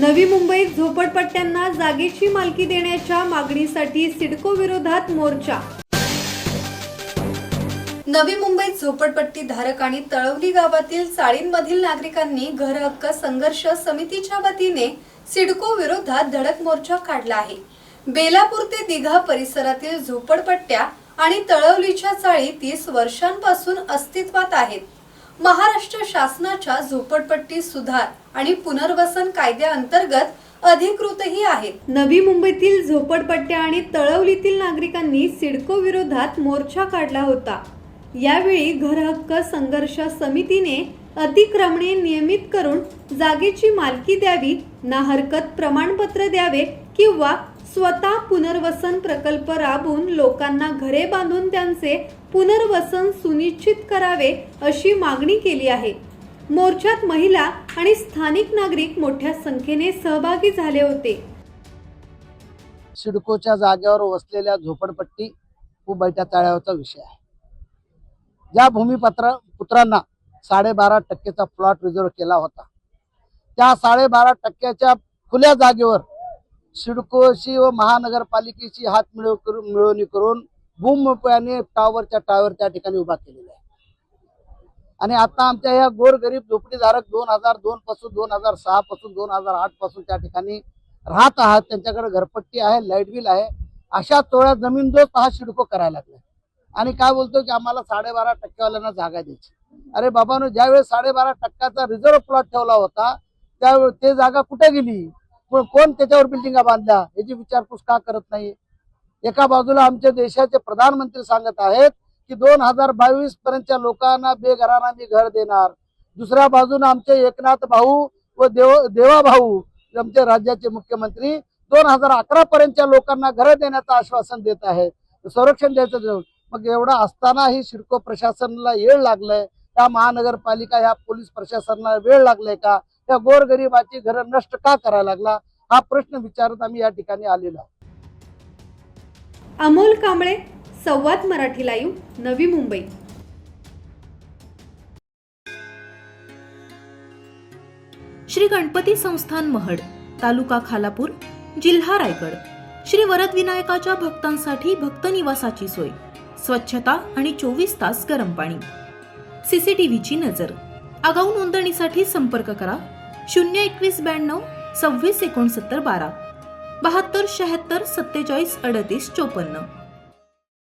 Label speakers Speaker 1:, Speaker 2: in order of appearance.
Speaker 1: नवी मुंबईत झोपडपट्ट्यांना जागेची मालकी देण्याच्या मागणीसाठी सिडको विरोधात मोर्चा। नवी मुंबईत झोपडपट्टी धारक आणि तळवली गावातील चाळींमधील नागरिकांनी घर हक्क संघर्ष समितीच्या वतीने सिडको विरोधात धडक मोर्चा काढला आहे। बेलापूर ते दिघा परिसरातील झोपडपट्ट्या आणि तळवलीच्या चाळी 30 वर्षांपासून अस्तित्वात आहेत। महाराष्ट्र शासनाच्या झोपडपट्टी सुधार आणि पुनर्वसन कायद्याअंतर्गत अधिकृतही आहेत। नवी मुंबईतील झोपडपट्ट्या आणि तळवलीतील नागरिकांनी सिडको विरोधात मोर्चा काढला होता। यावेळी घर हक्क संघर्ष समितीने अतिक्रमणे नियमित करून जागेची मालकी द्यावी, ना हरकत प्रमाणपत्र द्यावे किंवा स्वतः पुनर्वसन प्रकल्प राबवून लोकांना घरे बांधून त्यांचे पुनर्वसन सुनिश्चित करावे अशी मागणी केली आहे। मोर्चात महिला आणि स्थानिक नागरिक मोठ्या संख्येने सहभागी झाले होते।
Speaker 2: सिडकोच्या जागेवर वसलेल्या झोपडपट्टी व बैठ्या तळ्यावरचा विषय आहे। ज्या भूमिपुत्रांना 12.5% प्लॉट रिझर्व केला होता, त्या 12.5% खुल्या जागेवर सिडकोशी व महानगरपालिकेची हात मिळवणी करून भूमिपुत्रांनी टावरच्या टावर त्या ठिकाणी उभा केलेला आहे। आणि आता आमच्या या गोरगरीब झोपडीधारक 2002 पासून 2006 पासून 2008 पासून त्या ठिकाणी राहत आहात, त्यांच्याकडे घरपट्टी आहे, लाईट बिल आहे, अशा तोळ्या जमीनदोस्त हा सिडको करायला लागला। आणि काय बोलतो की आम्हाला 12.5% वाल्यांना जागा द्यायची। अरे बाबांनो, ज्यावेळेस 12.5% रिझर्व प्लॉट ठेवला होता त्यावेळेस ते जागा कुठे गेली, कोण त्याच्यावर बिल्डिंगा बांधल्या याची विचारपूस का करत नाही। एका बाजूला आमच्या देशाचे प्रधानमंत्री सांगत आहेत की 2022 पर्यंतच्या लोकांना बेघरांना मी घर देणार, दुसऱ्या बाजूने आमचे एकनाथ भाऊ व देवा भाऊ आमचे राज्याचे मुख्यमंत्री 2011 पर्यंतच्या लोकांना घर देण्याचं आश्वासन देत आहेत, संरक्षण द्यायचं। मग एवढा असताना ही सिडको प्रशासनाला वेळ लागलाय, त्या महानगरपालिका या पोलीस प्रशासनाला वेळ लागलाय का, त्या गोरगरिबाची घर नष्ट का करायला लागला, हा प्रश्न विचारत आम्ही या ठिकाणी आलेलो आहोत।
Speaker 1: अमोल कांबळे, संवाद मराठी लाईव्ह, नवी मुंबई।
Speaker 3: श्री गणपती संस्थान महड, तालुका खालापूर, जिल्हा रायगड। श्री वरदविनायकाच्या भक्तांसाठी भक्त निवासाची सोय, स्वच्छता आणि 24 तास गरम पाणी, सीसीटीव्हीची नजर। आगाऊ नोंदणीसाठी संपर्क करा 02192 26 69 12 72 76 47 38 54।